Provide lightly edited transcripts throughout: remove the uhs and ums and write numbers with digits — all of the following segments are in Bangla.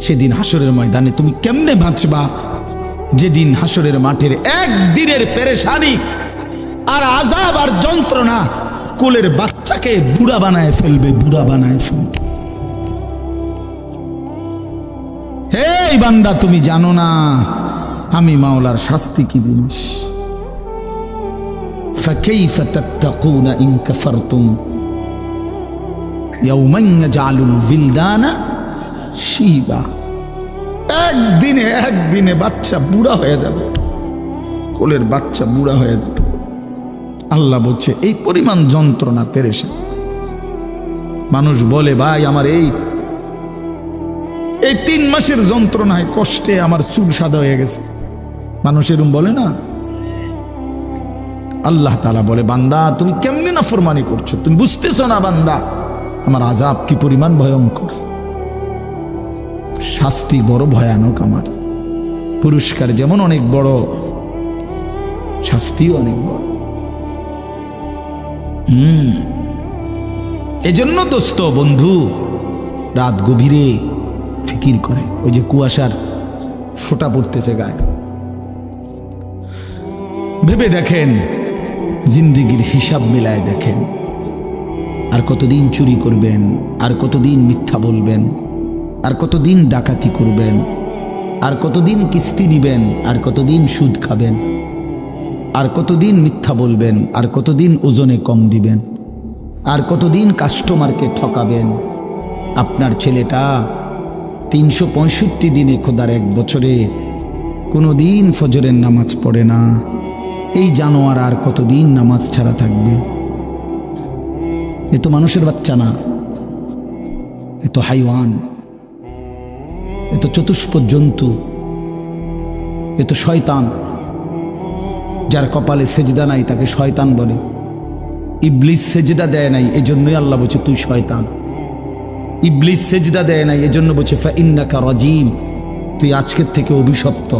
সেদিন হাসরের ময়দানে তুমি কেমনে বাঁচবা, যেদিন হাসরের মাঠের একদিনের পেরেশানি আর আযাব আর যন্ত্রণা কোলের বাচ্চাকে বুড়া বানায় ফেলবে, বুড়া বানায় ফেলবে। হে বান্দা, তুমি জানো না আমি মাওলার শাস্তি কি জিনিস। ফাকাইফা তাত্তাকুনা ইন কাফারতুম ইয়াওমান ইয়াজআলুল বিলদানা শিবা। একদিনে বাচ্চা বুড়া হয়ে যাবে, কোলের বাচ্চা বুড়া হয়ে যাবে। আল্লাহ বলছে এই পরিমাণ যন্ত্রণা পেরেশান। মানুষ বলে ভাই আমার এই 3 মাসের যন্ত্রণায় কষ্টে আমার চুল সাদা হয়ে গেছে, মানুষ এরকম বলে না। আল্লাহ তাআলা বলে বান্দা তুমি কেমনে নাফরমানি করছো, তুমি বুঝতেছো না বান্দা আমার আযাব কি পরিমাণ ভয়ঙ্কর, শাস্তি বড় ভয়ানক আমার। পুরস্কার যেমন অনেক বড়, শাস্তিও অনেক বড়। এজন্য দোস্ত বন্ধু রাত গভীরে ফিকির করে, ওই যে কুয়াশার ফোঁটা পড়তেছে গায়ে, ভেবে দেখেন জিন্দেগির হিসাব মিলায় দেখেন। আর কতদিন চুরি করবেন, আর কতদিন মিথ্যা বলবেন, আর কতদিন ডাকাতি করবেন, আর কতদিন কিস্তি নিবেন, আর কতদিন সুদ খাবেন, আর কতদিন মিথ্যা বলবেন, আর কতদিন ওজনে কম দিবেন, আর কতদিন কাস্টমারকে ঠকাবেন। আপনার ছেলেটা 365 দিনে খোদার 1 বছরে কোনো দিন ফজরের নামাজ পড়ে না। এই জানোয়ার আর কতদিন নামাজ ছাড়া থাকবে? এ তো মানুষের বাচ্চা না, এ তো হাইওয়ান, এ তো চতুষ্পদ জন্তু, এ তো শয়তান। যার কপালে সেজদা নাই তাকে শয়তান বলে। ইবলিস সেজদা দেয় নাই, এজন্যই আল্লাহ বলছে তুই শয়তান। ইবলিস সেজদা দেয় নাই, এজন্য বলছে ফাইন্নাকা রাজিম, তুই আজকের থেকে অভিশপ্ত।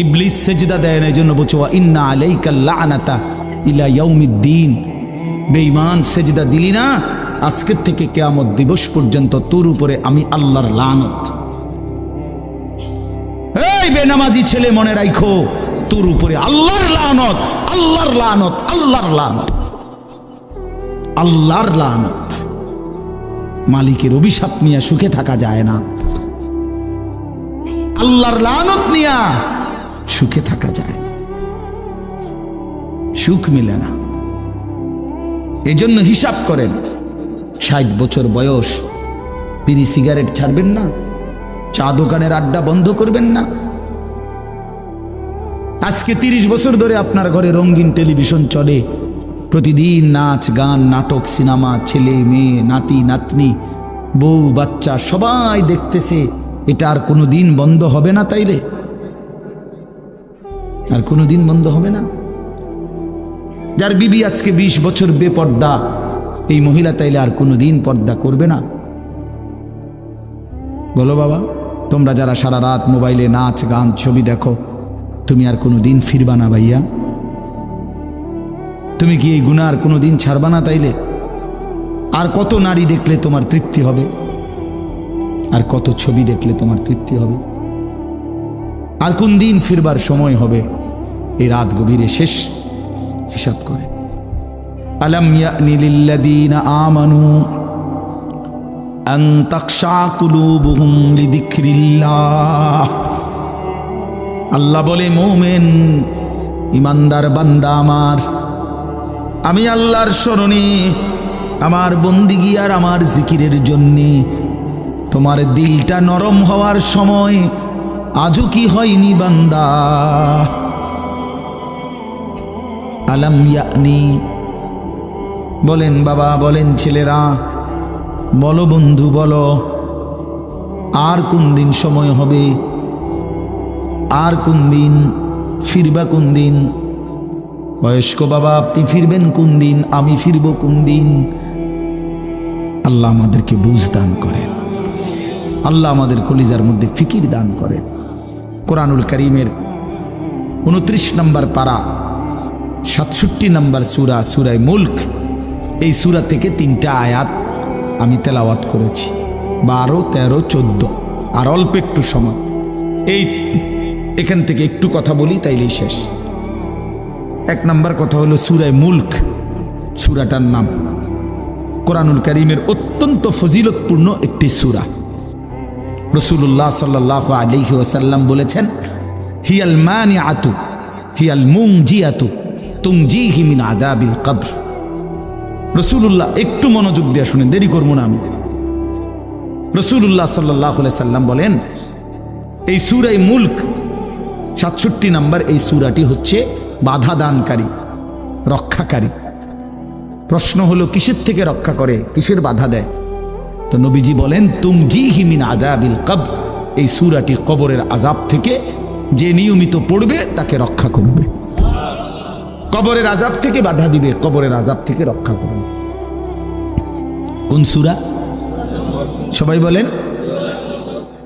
ইবলিস সেজদা দেয় না, এজন্য বলছে ওয়া ইন্না আলাইকা লানাতা ইলা ইয়াউমিদ্দিন, বেঈমান সেজদা দিলি না, আজকের থেকে কিয়ামত দিবস পর্যন্ত তোর উপরে আমি আল্লাহর লানত। এই বেনামাজি ছেলে মনে রাখো, তোর উপরে আল্লাহর লানত, আল্লাহর লানত, আল্লাহর লানত, আল্লাহর লানত। মালিকের অভিশাপ নিয়ে সুখে থাকা যায় না, আল্লাহর লানত নিয়ে সুখে থাকা যায় না, সুখ মিলে না। এজন্য হিসাব করেন, 60 বছর বয়স বিড়ি সিগারেট ছাড়বেন না, চা দোকানের আড্ডা বন্ধ করবেন না। আজকে 30 বছর ধরে আপনার ঘরে রঙিন টেলিভিশন চলে, প্রতিদিন নাচ গান নাটক সিনেমা, ছেলে মেয়ে নাতি নাতনি বউ বাচ্চা সবাই দেখতেছে। এটা আর কোনোদিন বন্ধ হবে না? তাইলে আর কোনোদিন বন্ধ হবে না? যার বিবি আজকে 20 বছর বেপর্দা, এই মহিলা তাইলে আর কোনোদিন পর্দা করবে না? বলো বাবা, তোমরা যারা সারা রাত মোবাইলে নাচ গান ছবি দেখো, তুমি আর কোনোদিন ফিরবা না ভাইয়া? তুমি কি এই গুনাহ আর কোনোদিন ছাড়বা না? তাইলে আর কত নারী দেখলে তোমার তৃপ্তি হবে? আর কত ছবি দেখলে তোমার তৃপ্তি হবে? আর কোন দিন ফিরবার সময় হবে? এই রাত গভীরে শেষ হিসাব করে। আলাম ইয়ানি লিল্লাযীনা আমানু আন তাখশা কুলুবুহুম লিযিকরিল্লাহ। আল্লাহ বলে মুমিন ইমানদার বান্দা আমার, আমি আল্লাহর স্মরণে, আমার বন্দিগি আর আমার জিকিরের জন্যে তোমার দিলটা নরম হওয়ার সময় আজও কি হয়নি বান্দা? আলাম ইয়ানি, বলেন বাবা, বলেন ছেলেরা, বলো বন্ধু, বলো আর কোন দিন সময় হবে? আর কোন দিন ফিরবা? কোন দিন? বয়স্ক বাবা আপনি ফিরবেন কোন দিন? আমি ফিরব কোন দিন? আল্লাহ আমাদেরকে বুঝ দান করেন, আল্লাহ আমাদের কলিজার মধ্যে ফিকির দান করেন। কোরআনুল কারীমের 29 নম্বর পারা 67 নম্বর সূরা, সূরা মুলক, এই সূরা থেকে 3টা আয়াত আমি তেলাওয়াত করেছি। 12, 13, 14 আর অল্প একটু সময়। এখান থেকে একটু কথা বলি তাইলেই শেষ। 1 নম্বর কথা হলো সূরা মুলক। সূরাটার নাম কোরআনুল কারীমের অত্যন্ত ফজিলতপূর্ণ একটি সূরা। রাসূলুল্লাহ সাল্লাল্লাহু আলাইহি ওয়াসাল্লাম বলেছেন, হিয়াল মানিআতু হিয়াল মুনজিয়াতু তুনজিহি মিন আযাবিল কবর। রাসূলুল্লাহ, একটু মনোযোগ দিয়ে শুনেন, দেরি করব না আমি। রাসূলুল্লাহ সাল্লাল্লাহু আলাইহি সাল্লাম বলেন, এই সূরা মুলক 67 নম্বর এই সূরাটি হচ্ছে বাধা দানকারী, রক্ষাকারী। প্রশ্ন হলো কিসের থেকে রক্ষা করে, কিসের বাধা দেয়? তো নবীজি বলেন, তুনজিহি মিন আযাবিল কবর। এই সূরাটি কবরের আযাব থেকে যে নিয়মিত পড়বে তাকে রক্ষা করবে, কবরের আযাব থেকে বাধা দিবে, কবরের আযাব থেকে রক্ষা করবে। কোন সূরা? সবাই বলেন।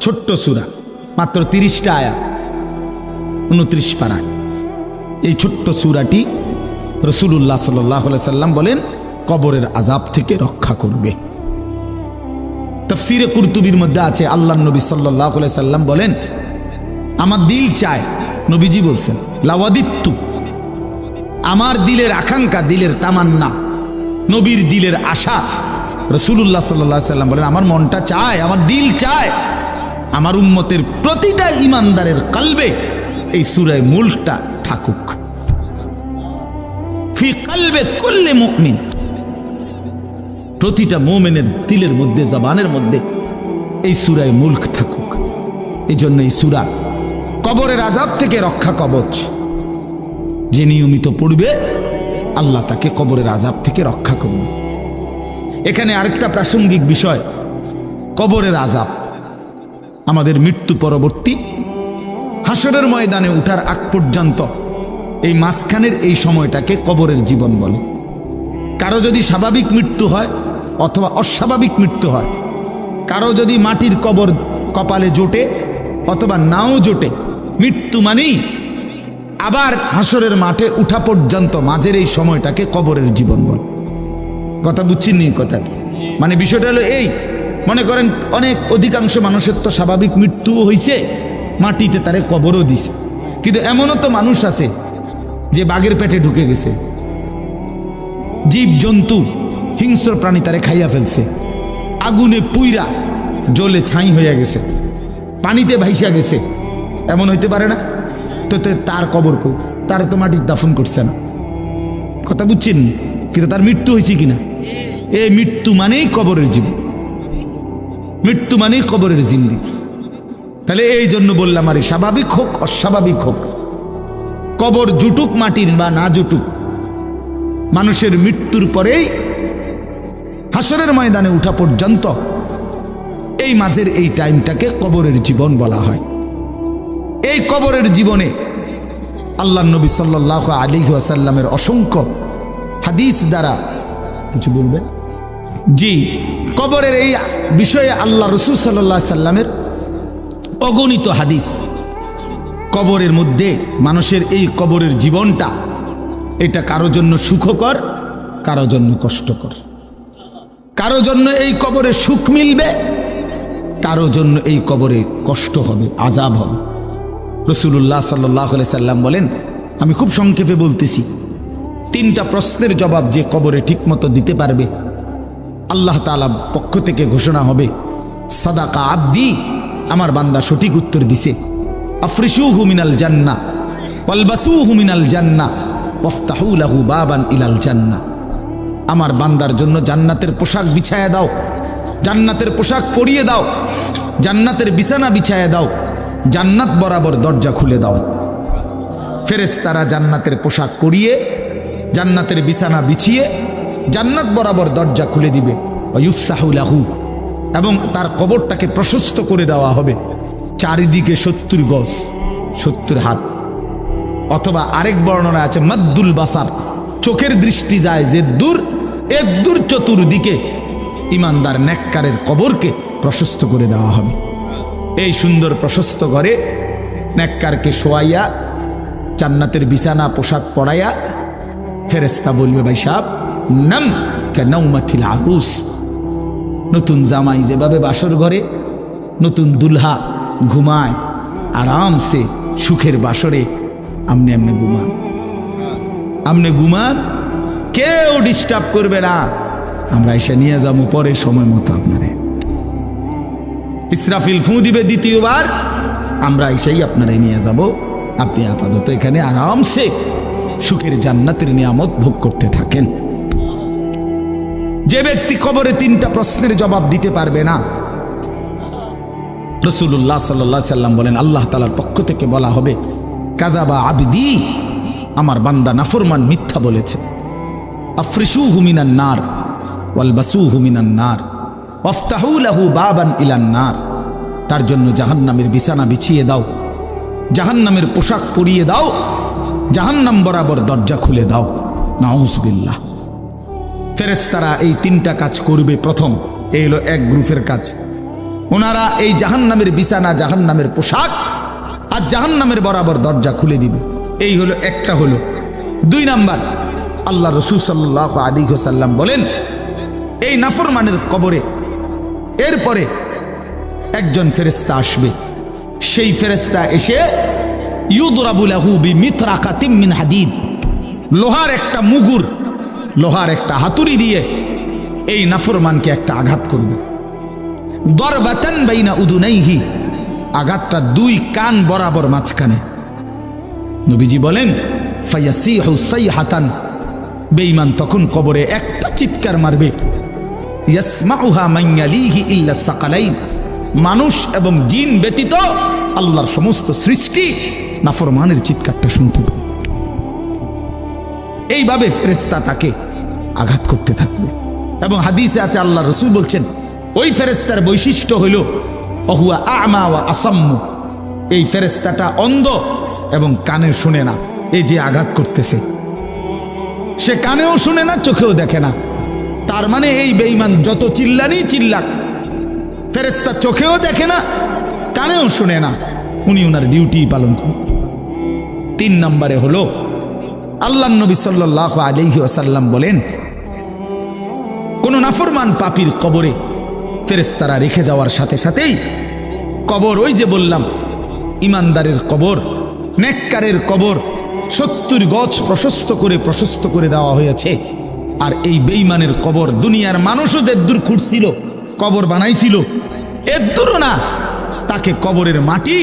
ছোট্ট সূরা, মাত্র 30টা আয়াত, 29 পারায়। এই ছোট্ট সূরাটি রাসূলুল্লাহ সাল্লাল্লাহু আলাইহি সাল্লাম বলেন কবরের আযাব থেকে রক্ষা করবে। তাফসীরে কুরতুবীর মধ্যে আছে, আল্লাহর নবী সাল্লাল্লাহু আলাইহি সাল্লাম বলেন, আমার দিল চায়, নবীজি বলছেন, লাওয়াদিত্তু, আমার দিলের আকাঙ্ক্ষা, দিলের তামান্না, নবীর দিলের আশা। রাসূলুল্লাহ সাল্লাল্লাহু আলাইহি সাল্লাম বলেন, আমার মনটা চায়, আমার দিল চায়, আমার উম্মতের প্রতিটা ঈমানদারের কলবে এই সূরা মুলকটা থাকুক। ফি কলবে কুল্লি মুমিন, প্রতিটা মুমিনের দিলের মধ্যে, জবানের মধ্যে এই সূরা মুলক থাকুক। এই জন্য এই সূরা কবরের আযাব থেকে রক্ষা কবচ। যে নিয়মিত পড়বে আল্লাহ তাকে কবরের আযাব থেকে রক্ষা করবে। এখানে আরেকটা প্রাসঙ্গিক বিষয়, কবরের আযাব আমাদের মৃত্যু পরবর্তী হাসরের ময়দানে উঠার আগ পর্যন্ত এই মাঝখানের এই সময়টাকে কবরের জীবন বলে। কারো যদি স্বাভাবিক মৃত্যু হয় অথবা অস্বাভাবিক মৃত্যু হয়, কারো যদি মাটির কবর কপালে জোটে অথবা নাও জোটে, মৃত্যু মানেই আবার হাসরের মাঠে উঠা পর্যন্ত মাঝের এই সময়টাকে কবরের জীবন বলে। কথা বুঝছেন নি? কথা মানে বিষয়টা হলো এই, মনে করেন অনেক অধিকাংশ মানুষের তো স্বাভাবিক মৃত্যু হয়েছে, মাটিতে তারে কবরও দিছে, কিন্তু এমনও তো মানুষ আছে যে বাঘের পেটে ঢুকে গেছে, জীব জন্তু হিংস্র প্রাণী তারে খাইয়া ফেলছে, আগুনে পুইরা জ্বলে ছাই হইয়া গেছে, পানিতে ভাইসা গেছে, এমন হইতে পারে না? তো তার কবর কই? তার তো মাটির দাফন করছে না। কথা বুঝছেন? কিন্তু তার মৃত্যু হয়েছে কিনা? এই মৃত্যু মানেই কবরের জীবন, মৃত্যু মানেই কবরের জিন্দেগি। তাহলে এই জন্য বললাম, আরে স্বাভাবিক হোক অস্বাভাবিক হোক, কবর জুটুক মাটির বা না জুটুক, মানুষের মৃত্যুর পরেই হাসরের ময়দানে উঠা পর্যন্ত এই মাঝের এই টাইমটাকে কবরের জীবন বলা হয়। এই কবরের জীবনে আল্লাহর নবী সাল্লাল্লাহু আলাইহি ওয়াসাল্লামের অসংখ্য হাদিস দ্বারা কিছু বলবে। জি, কবরের এই বিষয়ে আল্লাহ রাসূল সাল্লাল্লাহু আলাইহি সাল্লামের অগণিত হাদিস। কবরের মধ্যে মানুষের এই কবরের জীবনটা, এটা কারো জন্য সুখকর, কারো জন্য কষ্টকর, কারো জন্য এই কবরে সুখ মিলবে, কারো জন্য এই কবরে কষ্ট হবে, আযাব হবে। রাসূলুল্লাহ সাল্লাল্লাহু আলাইহি সাল্লাম বলেন, আমি খুব সংক্ষেপে বলতেছি, 3টা প্রশ্নের জবাব যে কবরে ঠিকমতো দিতে পারবে, আল্লাহ তাআলা পক্ষ থেকে ঘোষণা হবে, সাদাকা আবদি, আমার বান্দা সঠিক উত্তর দিছে। আফরিশুহু মিনাল জান্নাহ ওয়ালবাসুহু মিনাল জান্নাহ ওয়াফতাহু লাহু বাবান ইলাল জান্নাহ, আমার বান্দার জন্য জান্নাতের পোশাক বিছায়া দাও, জান্নাতের পোশাক পরিয়ে দাও, জান্নাতের বিছানা বিছায়া দাও, জান্নাত বরাবর দরজা খুলে দাও। ফেরেশতারা জান্নাতের পোশাক পরিয়ে, জান্নাতের বিছানা বিছিয়ে জান্নাত বরাবর দরজা খুলে দিবে। ওয়ায়ুফসাহু লাহু, এবং তার কবরটাকে প্রশস্ত করে দেওয়া হবে, চারিদিকে 70 গজ, 70 হাত, অথবা আরেক বর্ণনা আছে মাদ্দুল বাসার, চোখের দৃষ্টি যায় যে দূর, এক দূর চতুর্দিকে ইমানদার নেককারের কবরকে প্রশস্ত করে দেওয়া হবে। এই সুন্দর প্রশস্ত ঘরে নেককারকে শোয়াইয়া, জান্নাতের বিছানা পোশাক পরাইয়া ফেরেশতা বলবে, ভাই সাহেব নাম কা নাওমাতিল আরুস, নতুন জামাই যেভাবে বাসর ঘরে নতুন দুলহা ঘুমায় আরামসে সুখের বাসরে, আমনে আমনে ঘুমান, আমনে ঘুমান, কেউ ডিস্টার্ব করবে না। আমরা এসে নিয়ে যাবো পরে সময় মতো আপনারে। ইসরাফিল ফু দিবে দ্বিতীয়বার, আমরা এসেই আপনারে নিয়ে যাব। আপনি আপাতত এখানে আরামসে সুখের জান্নাতের নিয়ামত ভোগ করতে থাকেন। যে ব্যক্তি কবরে 3টা প্রশ্নের জবাব দিতে পারবে না, রাসূলুল্লাহ সাল্লাল্লাহু আলাইহি সাল্লাম বলেন আল্লাহ তাআলার পক্ষ থেকে বলা হবে কাযাবা আবদি, আমার বান্দা নাফরমান মিথ্যা বলেছে। আফরিশুহু মিনান নার ওয়ালবাসুহু মিনান নার ওয়াফতাহু লাহু বাবান ইলান নার, তার জন্য জাহান্নামের বিছানা বিছিয়ে দাও, জাহান্নামের পোশাক পরিয়ে দাও, জাহান্নাম বরাবর দরজা খুলে দাও। নাউযুবিল্লাহ। ফেরেশতারা এই 3টা কাজ করবে। প্রথম, এই হলো এক গ্রুপের কাজ। ওনারা এই জাহান্নামের বিছানা, জাহান্নামের পোশাক আর জাহান্নামের বরাবর দরজা খুলে দিবে। এই হলো একটা হলো। 2 নাম্বার, আল্লাহ রাসূল সাল্লাল্লাহু আলাইহি ওয়াসাল্লাম বলেন এই নাফরমানের কবরে এরপরে একজন ফেরেশতা আসবে। সেই ফেরেশতা এসে ইউদরাবু লাহু বিমিতরাকাতিম মিন হাদিদ, লোহার একটা মুগুর, লোহার একটা হাতুড়ি দিয়ে এই নাফরমানকে একটা আঘাত করবে। দরবাতান বাইনা উদুনাইহি, আঘাতটা 2 কান বরাবর মাঝখানে। নবীজি বলেন ফায়াসিহু সাইহাতান, বেঈমান তখন কবরে একটা চিৎকার মারবে। ইয়াসমাউহা মান ইয়ালিহি ইল্লা সাকালাইন, মানুষ এবং জিন ব্যতীত আল্লাহর সমস্ত সৃষ্টি নাফরমানের চিৎকারটা শুনতে পাবে। এইভাবে ফেরেশতা তাকে আঘাত করতে থাকবে। এবং হাদিসে আছে আল্লাহ রাসূল বলছেন ওই ফেরেশতার বৈশিষ্ট্য হইল অহুয়া আমা ওয়া আসাম্মু, এই ফেরেশতাটা অন্ধ এবং কানে শুনে না। এই যে আঘাত করতেছে সে কানেও শুনে না, চোখেও দেখে না। তার মানে এই বেঈমান যত চিল্লানি চিল্লাক, ফেরেশতা চোখেও দেখে না, কানেও শুনে না, উনি ওনার ডিউটি পালন করেন। 3 নম্বরে হলো আল্লাহর নবী সাল্লাল্লাহু আলাইহি ওয়াসাল্লাম বলেন কোন নাফরমান পাপীর কবরে ফেরেশতারা রেখে যাওয়ার সাথে সাথেই কবর, ওই যে বললাম ইমানদারের কবর, নেককারের কবর 70 গজ প্রশস্ত করে দেওয়া হয়েছে। আর এই বেঈমানের কবর দুনিয়ার মানুষও যে দূর খুঁড়ছিল কবর বানাইছিল, এর দূরও না, তাকে কবরের মাটি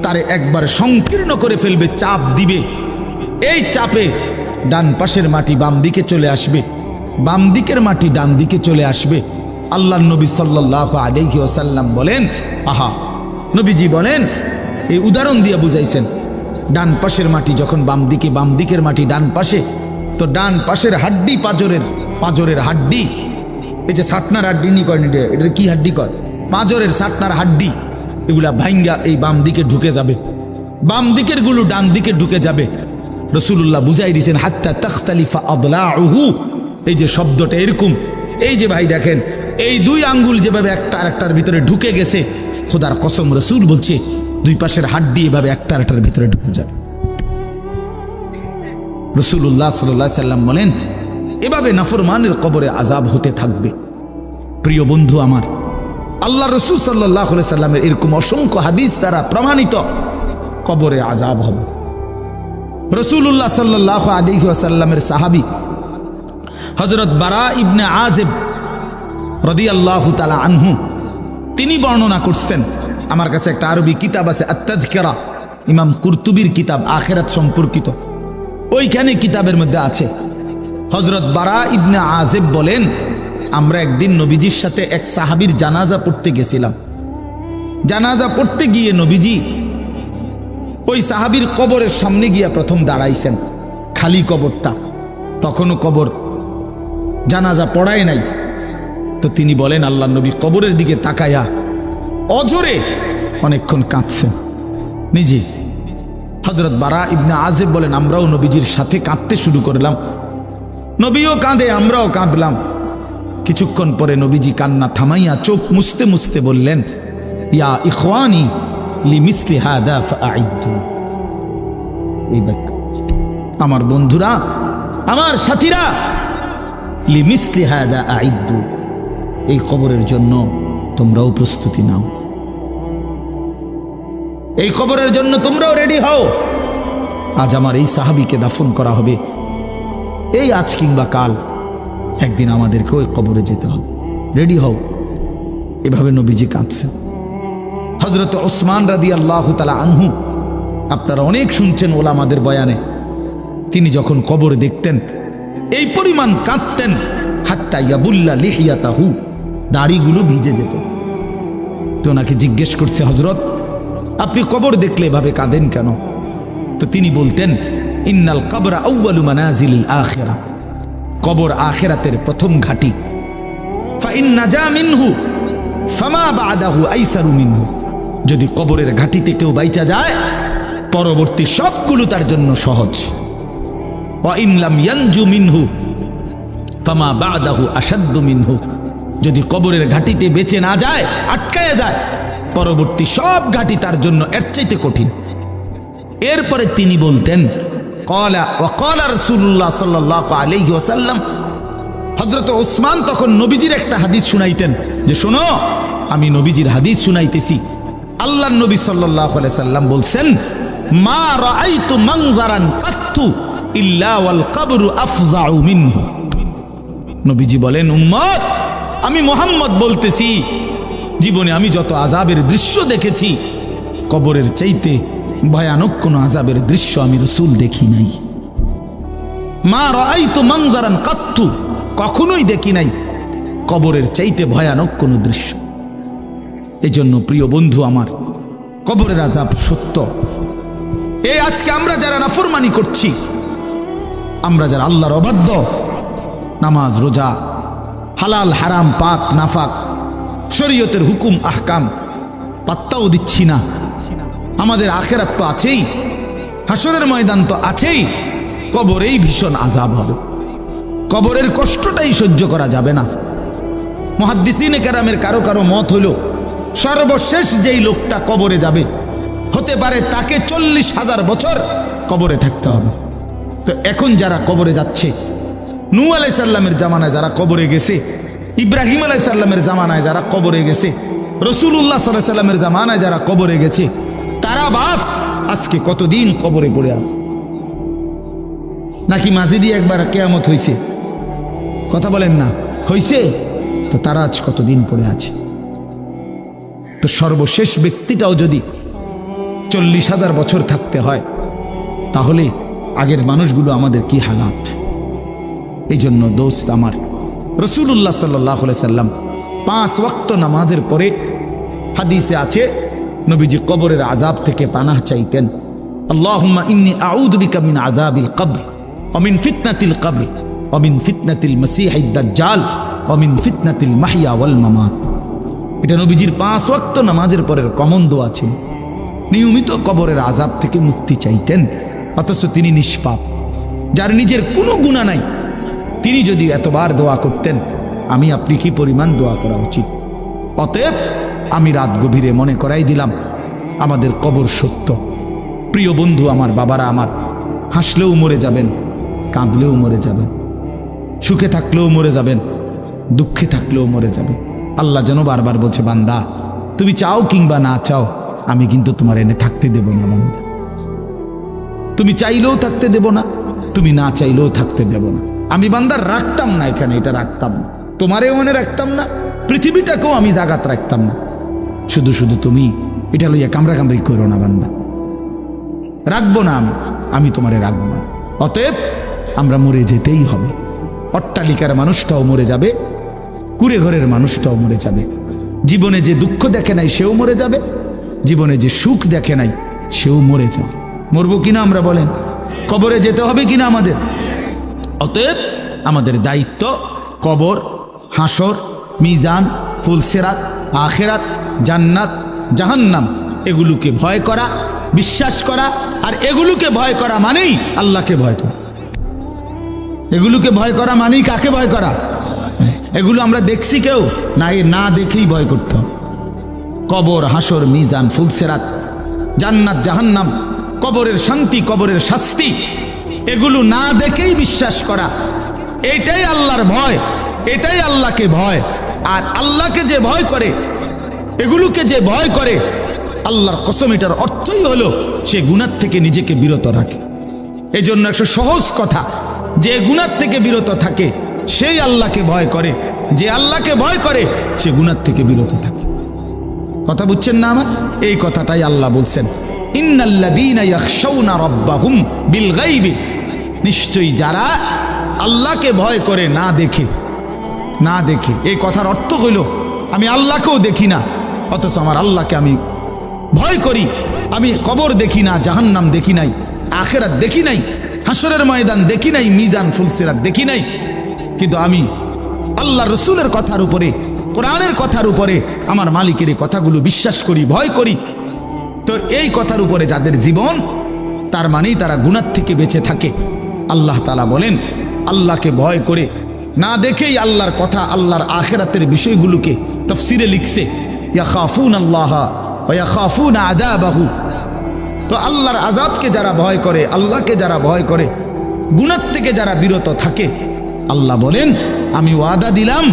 তারে একবার সংকীর্ণ করে ফেলবে, চাপ দিবে। এই চাপে ডান পাশের মাটি বাম দিকে চলে আসবে, বাম দিকের মাটি ডান দিকে চলে আসবে। আল্লাহর নবী সাল্লাল্লাহু আলাইহি ওয়াসাল্লাম বলেন, আহা, নবীজি বলেন এই উদাহরণ দিয়ে বুঝাইছেন, ডান পাশের মাটি যখন বাম দিকে, বাম দিকের মাটি ডান পাশে, তো ডান পাশের হাড্ডি, পাঁজরের হাড্ডি, এই যে সাটনার হাড্ডি নি কয়, এটা কি হাড্ডি কয়, পাঁজরের সাটনার হাড্ডি, এগুলা ভাঙ্গা এই বাম দিকে ঢুকে যাবে, বাম দিকের গুলো ডান দিকে ঢুকে যাবে। রাসূলুল্লাহ বুঝাই দিয়েছেন হাত্তা তাখতালিফা আদলাউহু, এই যে শব্দটা এরকম, এই যে ভাই দেখেন এই 2 আঙ্গুল যেভাবে একটা আরেকটার ভিতরে ঢুকে গেছে, খোদার কসম রাসূল বলছে 2 পাশের হাড্ডি এভাবে একটা আরেকটার ভিতরে ঢুকে যাবে। রাসূলুল্লাহ সাল্লাল্লাহু আলাইহি সাল্লাম বলেন এভাবে নাফরমানের কবরে আযাব হতে থাকবে। প্রিয় বন্ধু আমার, আল্লাহ রাসূল সাল্লাল্লাহু আলাইহি সাল্লামের এরকম অসংখ্য হাদিস দ্বারা প্রমাণিত কবরে আযাব হবে। রাসূলুল্লাহ সাল্লাল্লাহু আলাইহি ওয়াসাল্লামের সাহাবী হযরত বারা ইবনে আযিব রাদিয়াল্লাহু তাআলা আনহু, তিনি বর্ণনা করছেন, আমার কাছে একটা আরবি কিতাব আছে আত-তাযকিরা, ইমাম কুরতুবির কিতাব, আখিরাত সম্পর্কিত, ওইখানে কিতাবের মধ্যে আছে হযরত বারা ইবনে আযিব বলেন আমরা একদিন নবীজির সাথে এক সাহাবীর জানাজা পড়তে গেছিলাম। জানাজা পড়তে গিয়ে নবীজি ওই সাহাবীর কবরের সামনে গিয়া প্রথম দাঁড়াইছেন, খালি কবরটা, তখনও কবর জানাজা পড়ায় নাই। তো তিনি বলেন আল্লাহর নবী কবরের দিকে তাকায়া অঝরে অনেকক্ষণ কাঁদছেন নিজে। হযরত বারা ইবনে আযিব বলেন আমরাও নবীজির সাথে কাঁদতে শুরু করলাম, নবীও কাঁদে, আমরাও কাঁদলাম। কিছুক্ষণ পরে নবীজি কান্না থামাইয়া চোখ মুছতে মুছতে বললেন ইয়া ইখওয়ানি লিমিসলি হাদা ফাআইদু, এই বাক্য, আমার বন্ধুরা, আমার সাথীরা, লিমিসলি হাদা আইদু, এই কবরের জন্য তোমরাও প্রস্তুতি নাও, এই কবরের জন্য তোমরাও রেডি হও। আজ আমার এই সাহাবীকে দাফন করা হবে, এই আজ কিংবা কাল একদিন আমাদেরকে ওই কবরে যেতে হবে, রেডি হও। এভাবে নবীজি কাঁদছেন। হযরত ওসমান রাদিয়াল্লাহু তাআলা আনহু, আপনারা অনেক শুনছেন ওলামাদের বয়ানে, তিনি যখন কবর দেখতেন এই পরিমাণ কাঁদতেন, হাত্তা ইয়াবুল্লা লিহিয়াতাহু, দাড়িগুলো ভিজে যেত। তো ওনাকে জিজ্ঞেস করছে, হযরত আপনি কবর দেখলে এভাবে কাঁদেন কেন? তো তিনি বলতেন, ইন্নাল কবরা আউয়ালু মানাজিলিল আখিরা, কবর আখিরাতের প্রথম ঘাঁটি। ফা ইন নাজা মিনহু ফামা বাদাহু আইসারু মিনহু, যদি কবরের ঘাঁটিতে কেউ বাইচা যায় পরবর্তী সবগুলো তার জন্য সহজ। ওয়া ইন লাম ইয়ানজু মিনহু ফামা বাদাহু আশাদ্দু মিনহু, যদি কবরের ঘাঁটিতে বেঁচে না যায়, আটকায় যায়, পরবর্তী সব ঘাঁটি তার জন্য এর চাইতে কঠিন। এরপরে তিনি বলতেন, ক্বালা ওয়া ক্বালা রাসূলুল্লাহ সাল্লাল্লাহু আলাইহি ওয়াসাল্লাম, হযরত ওসমান তখন নবীজির একটা হাদিস শুনাইতেন, যে শোনো আমি নবীজির হাদিস শুনাইতেছি। আল্লাহর নবী সাল্লাল্লাহু আলাইহি সাল্লাম বলছেন, মা রাআইতু মানজারান কাত্তু ইল্লা ওয়াল কবরু আফজাউ মিনহু। নবীজি বলেন, উম্মত আমি মুহাম্মদ বলতেছি, জীবনে আমি যত আযাবের দৃশ্য দেখেছি, কবরের চাইতে ভয়ানক কোন আযাবের দৃশ্য আমি রাসূল দেখি নাই। মা রাআইতু মানজারান কাত্তু, কখনোই দেখি নাই কবরের চাইতে ভয়ানক কোন দৃশ্য। এজন্য প্রিয় বন্ধু আমার, কবরের আযাব সত্য। এই আজকে আমরা যারা নাফরমানি করছি, আমরা যারা আল্লাহর অবাধ্য, নামাজ রোজা, হালাল হারাম পাক নাফাক, শরীয়তের হুকুম আহকাম পাত্তাও দিচ্ছি না, আমাদের আখিরাত তো আছেই, হাসরের ময়দান তো আছেই, কবরেই ভীষণ আযাব হবে, কবরের কষ্টটাই সহ্য করা যাবে না। মুহাদ্দিসিনে কেরামের কারো কারো মত হইল, সর্বশেষ যেই লোকটা কবরে যাবে হতে পারে তাকে 40,000 বছর কবরে থাকতে হবে। তো এখন যারা কবরে যাচ্ছে, নূহ আলাইহিস সালামের জামানায় যারা কবরে গেছে, ইব্রাহিম আলাইহিস সালামের জামানায় যারা কবরে গেছে, রাসূলুল্লাহ সাল্লাল্লাহু আলাইহি সাল্লামের জামানায় যারা কবরে গেছে, তারা বাপ আজকে কতদিন কবরে পড়ে আছে? নাকি মাঝিদি একবার কিয়ামত হইছে? কথা বলেন না, হইছে? তো তারা আজ কতদিন পড়ে আছে? তো সর্বশেষ ব্যক্তিটাও যদি 40,000 বছর থাকতে হয়, তাহলে আগের মানুষগুলো আমাদের কি হালাত? এই জন্য দোস্ত আমার, রাসূলুল্লাহ সাল্লাল্লাহু আলাইহি সাল্লাম 5 ওয়াক্ত নামাজের পরে হাদিসে আছে, নবীজি কবরের আযাব থেকে পানাহ চাইতেন। আল্লাহুম্মা ইন্নী আউযু বিকা মিন আযাবিল কবর ওয়া মিন ফিতনাতিল কবর ওয়া মিন ফিতনাতিল মাসীহিদ দাজ্জাল ওয়া মিন ফিতনাতিল মাহইয়া ওয়াল মামাত। এটা নবীজির 5 ওয়াক্ত নামাজের পরের কমন দোয়া ছিল। নিয়মিত কবরের আযাব থেকে মুক্তি চাইতেন, অথচ তিনি নিষ্পাপ, যার নিজের কোনো গুনাহ নাই, তিনি যদি এতবার দোয়া করতেন, আমি আপনি কি পরিমাণ দোয়া করা উচিত? অতএব আমি রাত গভীরে মনে করাই দিলাম, আমাদের কবর সত্য। প্রিয় বন্ধু আমার, বাবারা আমার, হাসলেও মরে যাবেন, কাঁদলেও মরে যাবেন, সুখে থাকলেও মরে যাবেন, দুঃখে থাকলেও মরে যাবেন। আল্লাহ যেন বারবার বলছে, বান্দা তুমি চাও কিংবা না চাও, আমি কিন্তু তোমার এনে থাকতে দেব না। বান্দা তুমি চাইলেও থাকতে দেব না, তুমি না চাইলেও থাকতে দেব না। আমি বান্দার রাখতাম না, এখানে এটা রাখতাম না, তোমারেও মনে রাখতাম না, পৃথিবীটাকেও আমি জাগাত রাখতাম না। শুধু শুধু তুমি এটা লইয়া কামড়াকামড়ি করো না বান্দা, রাখবো না আমি তোমারে রাখবো না। অতএব আমরা মরে যেতেই হবে। অট্টালিকার মানুষটাও মরে যাবে, কুড়ে ঘরের মানুষটাও মরে যাবে। জীবনে যে দুঃখ দেখে নাই সেও মরে যাবে, জীবনে যে সুখ দেখে নাই সেও মরে যাবে। মরবো কিনা আমরা বলেন? কবরে যেতে হবে কিনা আমাদের? অতএব আমাদের দায়িত্ব কবর, হাসর, মিজান, ফুলসিরাত, আখিরাত, জান্নাত, জাহান্নাম, এগুলোকে ভয় করা, বিশ্বাস করা। আর এগুলোকে ভয় করা মানেই আল্লাহকে ভয় করা। এগুলোকে ভয় করা মানেই কাকে ভয় করা? এগুলো আমরা দেখছি কেউ না, এ না দেখেই ভয় করতে হবে। কবর, হাসর, মিজান, ফুলসিরাত, জান্নাত, জাহান্নাম, কবরের শান্তি, কবরের শাস্তি, এগুলো না দেখেই বিশ্বাস করা, এটাই আল্লাহর ভয়, এটাই আল্লাহকে ভয়। আর আল্লাহকে যে ভয় করে, এগুলোকে যে ভয় করে, আল্লাহর কসম এটার অর্থই হলো সে গুনাহ থেকে নিজেকে বিরত রাখে। এই জন্য একটা সহজ কথা, যে গুনাহ থেকে বিরত থাকে সেই আল্লাহকে ভয় করে, যে আল্লাহকে ভয় করে সে গুনাহ থেকে বিরত থাকে। কথা বুঝছেন না আমার? এই কথাটাই আল্লাহ বলছেন, ইন্নাল্লাযীনা ইয়াখশাউনা রাব্বাহুম বিল গায়বি, নিশ্চয়ই যারা আল্লাহকে ভয় করে না দেখে। এই কথার অর্থ হইল আমি আল্লাহকেও দেখি না, অথচ আমার আল্লাহকে আমি ভয় করি। আমি কবর দেখি না, জাহান্নাম দেখি নাই, আখিরাত দেখি নাই, হাসরের ময়দান দেখি নাই, মিজান ফুলসিরাত দেখি নাই, কিন্তু আমি আল্লাহ রসুলের কথার উপরে, কোরআনের কথার উপরে আমার মালিকের এই কথাগুলো বিশ্বাস করি, ভয় করি। তো এই কথার উপরে যাদের জীবন, তার মানেই তারা গুনাহ থেকে বেঁচে থাকে। আল্লাহ তাআলা বলেন, আল্লাহকে ভয় করে না দেখেই আল্লাহর কথা, আল্লাহর আখিরাতের বিষয়গুলোকে তাফসিরে লিখছে, ইয়াখাফুনাল্লাহ ওয়া ইয়াখাফুনা আযাবাহু। তো আল্লাহর আযাবকে যারা ভয় করে, আল্লাহকে যারা ভয় করে, গুনাহ থেকে যারা বিরত থাকে, আল্লাহ বলেন আমি ওয়াদা দিলাম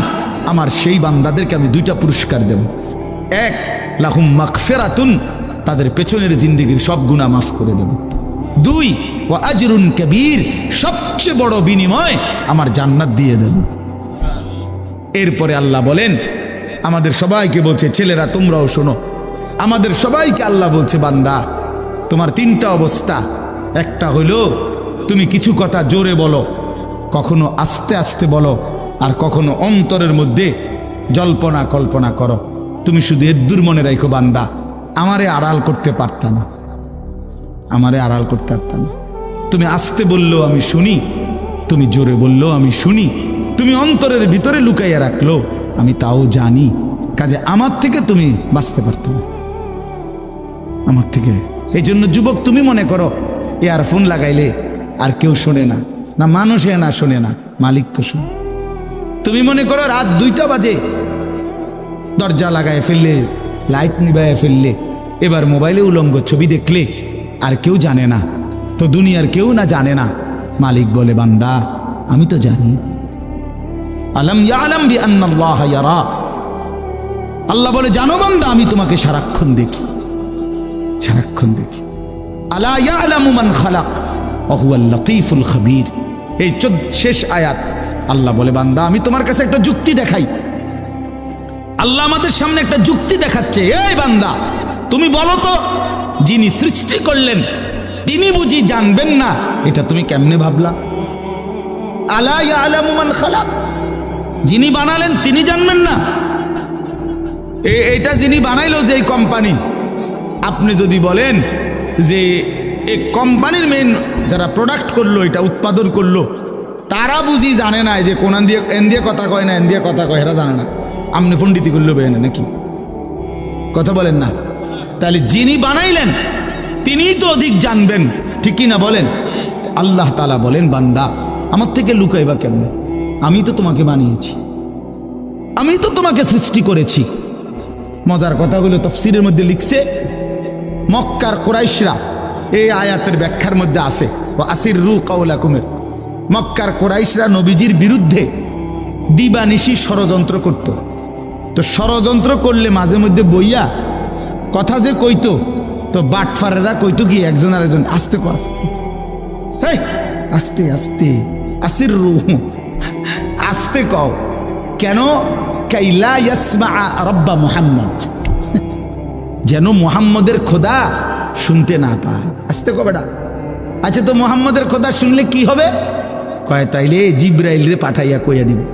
আমার সেই বান্দাদেরকে আমি দুইটা পুরস্কার দেব। এক, লাহুম মাগফিরাতুন, তাদের পেছনের জিন্দেগির সব গুনাহ মাফ করে দেব। দুই, ওয়া আজরুন কাবীর, সবচেয়ে বড় বিনিময় আমার জান্নাত দিয়ে দেব। এরপরে আল্লাহ বলেন, আমাদের সবাইকে বলছে, ছেলেরা তোমরাও শোনো, আমাদের সবাইকে আল্লাহ বলছে, বান্দা তোমার তিনটা অবস্থা। একটা হইলো তুমি কিছু কথা জোরে বলো, কখনো আস্তে আস্তে বলো, আর কখনো অন্তরের মধ্যে জল্পনা কল্পনা করো। তুমি শুধু এদ্দুর মনে রাখো, বান্দা আমারে আড়াল করতে পারতা না, আমারে আড়াল করতে পারতাম না। তুমি আস্তে বললেও আমি শুনি, তুমি জোরে বললেও আমি শুনি, তুমি অন্তরের ভিতরে লুকাইয়া রাখলো আমি তাও জানি। কাজে আমার থেকে তুমি বাঁচতে পারতো না, আমার থেকে। এই জন্য যুবক, তুমি মনে করো ইয়ারফোন লাগাইলে আর কেউ শোনে না, না মানুষে না শোনে না, মালিক তো শোনে। তুমি মনে করো রাত 2টা বাজে, দরজা লাগায় ফেললে, লাইট নিভাইয়া ফেললে, এবার মোবাইলে উলঙ্গ ছবি দেখলে আর কেউ জানে না, তো দুনিয়ার কেউ না জানে না, মালিক বলে বান্দা আমি তো জানি। আলাম ইয়ালাম বিআন্নাল্লাহ ইয়ারা, আল্লাহ বলে জানো বান্দা আমি তোমাকে সারাক্ষণ দেখি, সারাক্ষণ দেখি। আলা ইয়ালামু মান খালাক ওয়া হুয়াল লাতীফুল খাবীর। এই শেষ আয়াত আল্লাহ বলে, বান্দা আমি তোমার কাছে একটা যুক্তি দেখাই। আল্লাহ আমাদের সামনে একটা যুক্তি দেখাচ্ছে, এই বান্দা তুমি বলো তো, যিনি সৃষ্টি করলেন তিনি বুঝি জানবেন না? এটা তুমি কেমনে ভাবলা? আলা ইয়ালামু মান খালাক, যিনি বানালেন তিনি জানবেন না? এটা যিনি বানাইলো, যে কোম্পানি, আপনি যদি বলেন যে এই কোম্পানির মেন যারা প্রোডাক্ট করলো, এটা উৎপাদন করলো, তারা বুঝি জানে না যে কোন এন দিয়ে কথা কয় না, এন দিয়ে কথা কয়, এরা জানে না, আপনি পণ্ডিতি করলো বেনে নাকি? কথা বলেন না? তাহলে যিনি বানাইলেন তিনিই তো অধিক জানবেন, ঠিক কি না বলেন? আল্লাহ তাআলা বলেন, বান্দা আমার থেকে লুকাইবা কেমন? আমি তো তোমাকে বানিয়েছি, আমি তো তোমাকে সৃষ্টি করেছি। মজার কথাগুলো তাফসীরের মধ্যে লিখছে, মক্কার কুরাইশরা এই আয়াতের ব্যাখ্যার মধ্যে আছে, ওয়া আসিররু কাওলাকুম, মক্কার কুরাইশরা নবীজির বিরুদ্ধে দিবানিশি ষড়যন্ত্র করত। তো ষড়যন্ত্র করলে মাঝে মধ্যে বইয়া কথা যে কইতো, তো বাটফারেরা কইতো কি একজন আরেকজন, আস্তে কো আস্তে, হেই আস্তে আস্তে, আসিররু আস্তে কও, কেন? কাইলা ইয়াসমা রাব্বা মুহাম্মদ, যেন মুহাম্মদের খোদা শুনতে না পায়, আস্তে কো বেটা। আচ্ছা তো মুহাম্মদের খোদা শুনলে কি হবে? কয় তাইলে জিব্রাইল রে পাঠাইয়া কইয়া দিবে।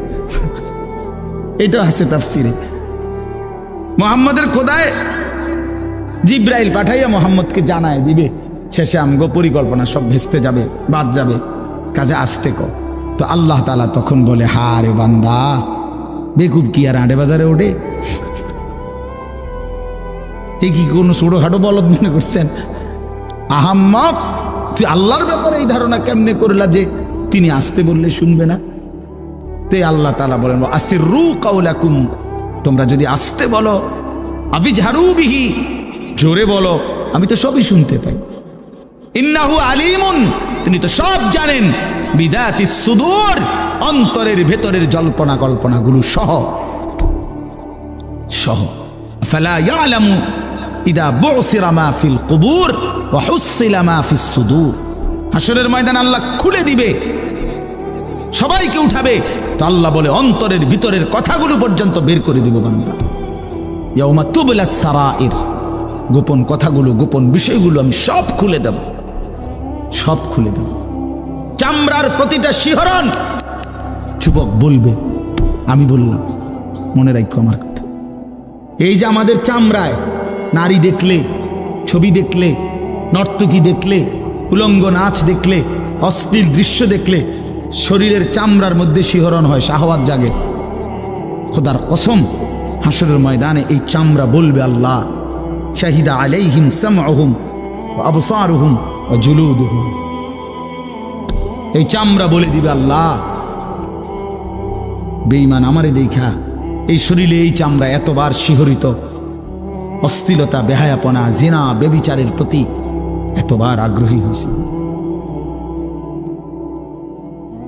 এটা আছে তাফসীরে, মুহাম্মদের খোদায় জিব্রাইল পাঠাইয়া মুহাম্মদকে জানায় দিবে, শেষে আমগো পরিকল্পনা সব ভেস্তে যাবে, বাদ যাবে, কাজে আসতে কো। তো আল্লাহ তাআলা তখন বলে, হারে বান্দা, বেকুব কি আর আড়ে বাজারে ওঠে? এ কি কোনো ছোটখাটো বলদ মনে করছেন? আহাম্মক, তুই আল্লাহর ব্যাপারে এই ধারণা কেমনে করলা যে তিনি আসতে বললে শুনবে না? তে আল্লাহ তাআলা বলেন, আসিররু কাওলাকুম, তোমরা যদি আসতে বলো, আবিজহারু বিহি, জোরে বলো, আমি তো সবই শুনতে পাই। ইন্নাহু আলিমুন, তিনি তো সব জানেন, বিদাতিস সুদূর, অন্তরের ভেতরের জল্পনা কল্পনাগুলো সহ। সহ। ফালা ইয়ালামু ইদা বুসিরা মা ফিল কুবুর ওয়া হুসিলা মা ফিস সুদূর। হাসরের ময়দান আল্লাহ খুলে দিবে, সবাইকে উঠাবে, তো আল্লাহ বলে অন্তরের ভিতরের কথাগুলো পর্যন্ত বের করে দিব বান্দা। ইয়াউমা তুবলাস সারাইর, গোপন কথাগুলো, গোপন বিষয়গুলো আমি সব খুলে দেব, সব খুলে দেব। চামড়ার প্রতিটা শিহরণ যুবক বলবে, আমি বললাম, মনে রাখো আমার কথা। এই যে আমাদের চামড়ায় নারী দেখলে, ছবি দেখলে, নর্তকী দেখলে, উলঙ্গ নাচ দেখলে, অশ্লীল দৃশ্য দেখলে শরীরের চামড়ার মধ্যে শিহরণ হয়, শাহওয়াত জাগে। খোদার কসম, হাসরের ময়দানে এই চামড়া বলবে, আল্লাহ শাহিদা আলাইহিম সামউহুম ওয়া আবসারুহুম ওয়া জুলুদুহুম। এই চামড়া বলে দিবে, আল্লাহ বেঈমান আমারে দেখা এই শরীরে এই চামড়া এতবার শিহরিত, অশ্লীলতা, বেহায়াপনা, জিনা, ব্যভিচারের প্রতি এতবার আগ্রহী হয়েছে।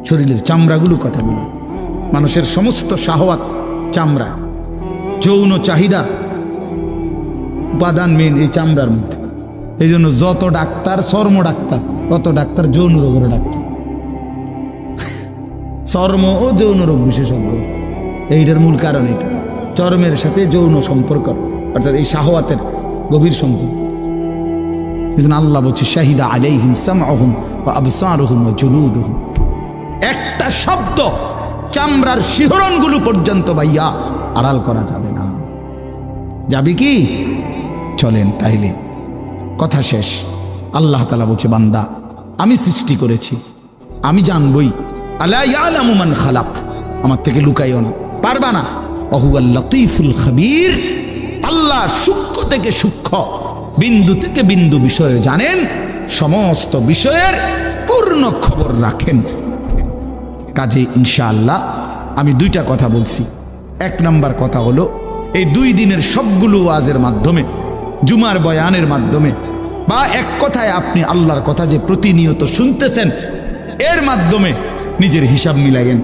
শরীরের চামড়াগুলো কথা বলে, মানুষের সমস্ত শাহওয়াত চামড়া, যৌন চাহিদা উপাদান মেন এই চামড়ার মধ্যে। এই জন্য যত ডাক্তার চর্ম ডাক্তার, তত ডাক্তার যৌন রোগের ডাক্তার, চর্ম ও যৌন রোগ বিশেষজ্ঞ। এইটার মূল কারণ এটা, চর্মের সাথে যৌন সম্পর্ক, অর্থাৎ এই শাহওয়াতের গভীর সম্পর্ক। আল্লাহ বলছে শাহিদা আলাইহিম সামউহুম ওয়া আবসারুহুম ওয়া জুলুদুহুম। একটা শব্দ চামড়ার শিহরণগুলো পর্যন্ত ভাইয়া আড়াল করা যাবে না। যাবে কি? চলেন তাইলে, কথা শেষ। আল্লাহ তাআলা বলছে, বান্দা আমি সৃষ্টি করেছি, আমি জানবই। আলা ইয়ালামু মান খালাক, আমার থেকে লুকাইও না, পারবা না। ওয়া হুয়াল লতীফুল খাবীর, আল্লাহ সূক্ষ্ম থেকে সূক্ষ্ম, বিন্দু থেকে বিন্দু বিষয়ে জানেন, সমস্ত বিষয়ের পূর্ণ খবর রাখেন। কাজে ইনশাআল্লাহ আমি দুইটা কথা বলছি। এক নাম্বার কথা হলো, এই 2 দিনের সবগুলো ওয়াজের মাধ্যমে, জুমার বয়ানের মাধ্যমে, বা এক কথায় আপনি আল্লাহর কথা যে প্রতিনিয়ত শুনতেছেন, এর মাধ্যমে নিজের হিসাব মিলাইয়েন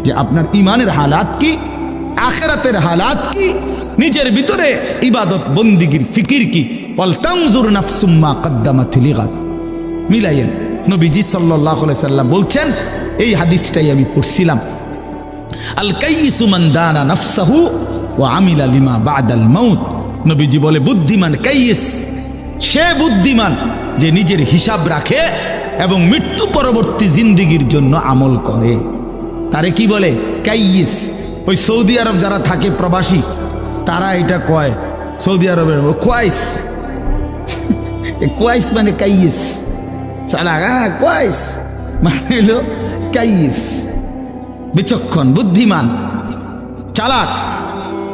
যে আপনার ইমানের হালাত কি, আখিরাতের হালাত কি, নিজের ভিতরে ইবাদত বন্দিগির ফিকির কি। ওয়াল তানজুর নাফসুম মা কদ্দামাত লিগাদ, মিলাইয়েন। নবীজি সাল্লাল্লাহু আলাইহি সাল্লাম বলছেন, এই হাদিসটাই আমি পড়ছিলাম, আল কাইয়িসু মান দানা নাফসাহু ওয়া আমিলা লিমা বাদাল মাউত। নবীজি বলে, বুদ্ধিমান কাইয়িস, সে বুদ্ধিমান যে নিজের হিসাব রাখে এবং মৃত্যু পরবর্তী জিন্দেগির জন্য আমল করে। তারে কি বলে? কাইয়িস। ওই সৌদি আরব যারা থাকে প্রবাসী, তারা এটা কয়, সৌদি আরবের কোয়াইস। কোয়াইস মানে কাইয়িস, সালা কোয়াইস মানে হলো কাইয়িস, বিচক্ষণ, বুদ্ধিমান, চালাক,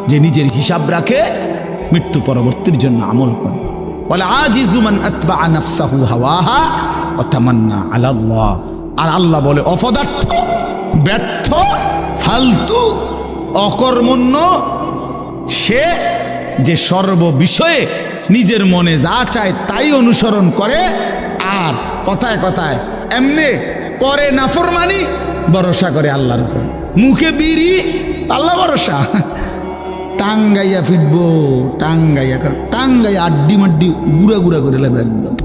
যে নিজের হিসাব রাখে, মৃত্যু পরবর্তীর জন্য আমল করে। ওয়াল আজিজু মান আতবা নাফসাহু হাওয়াহা ওয়া তামান্না আলা আল্লাহ। আর আল্লাহ বলে, অপদার্থ, ব্যর্থ, ফালতু, অকর্মণ্য সে যে সর্ব বিষয়ে নিজের মনে যা চায় তাই অনুসরণ করে, আর কথায় কথায় এমনি করে নাফরমানি, ভরসা করে আল্লাহর উপর, মুখে বিড়ি, আল্লাহ ভরসা, টাঙ্গাইয়া ফিটবো, টাঙ্গাইয়া আড্ডি মাড্ডি গুড়া গুড়া করে লাগবে একদম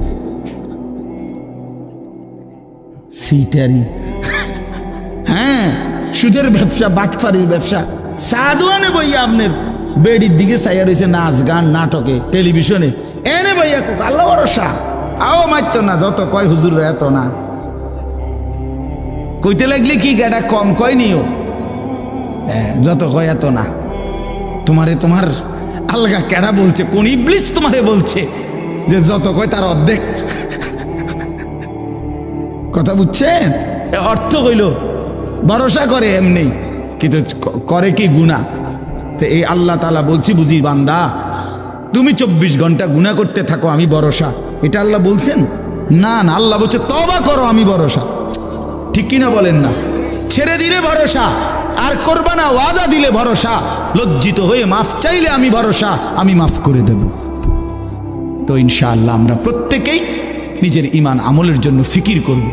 সিটারি। হ্যাঁ, সুদের ব্যবসা, বাটফারির ব্যবসা, সাধুয়ানে বইয়া আপনার বেডির দিকে চাইয়া রয়েছে, নাচ গান নাটকে, টেলিভিশনে, এনে বইয়া আল্লাহ ভরসা। আও মারতো না, যত কয় হুজুর এত না, কইতে লাগলে কি গাড়া কম কয় নিও, যত কয় এত না। তোমার আলগা কেডা বলছে, কোন ইবলিস তোমারে বলছে যে যত কয় তার অর্ধেক? কথা বুঝছেন? অর্থ হইল ভরসা করে এমনি, কিন্তু করে কি গুনাহ। তো এই আল্লাহ তাআলা বলছি, বুঝি বান্দা তুমি 24 ঘন্টা গুনাহ করতে থাকো, আমি ভরসা, এটা আল্লাহ বলছেন না? না, আল্লাহ বলছে তওবা করো, আমি ভরসা। ঠিক কিনা বলেন না? ছেড়ে দিলে ভরসা, আর করবা না, ওয়াদা দিলে ভরসা, লজ্জিত হয়ে মাফ চাইলে আমি ভরসা, আমি মাফ করে দেব। তো ইনশাআল্লাহ আমরা প্রত্যেকেই নিজের ঈমান আমলের জন্য ফিকির করব।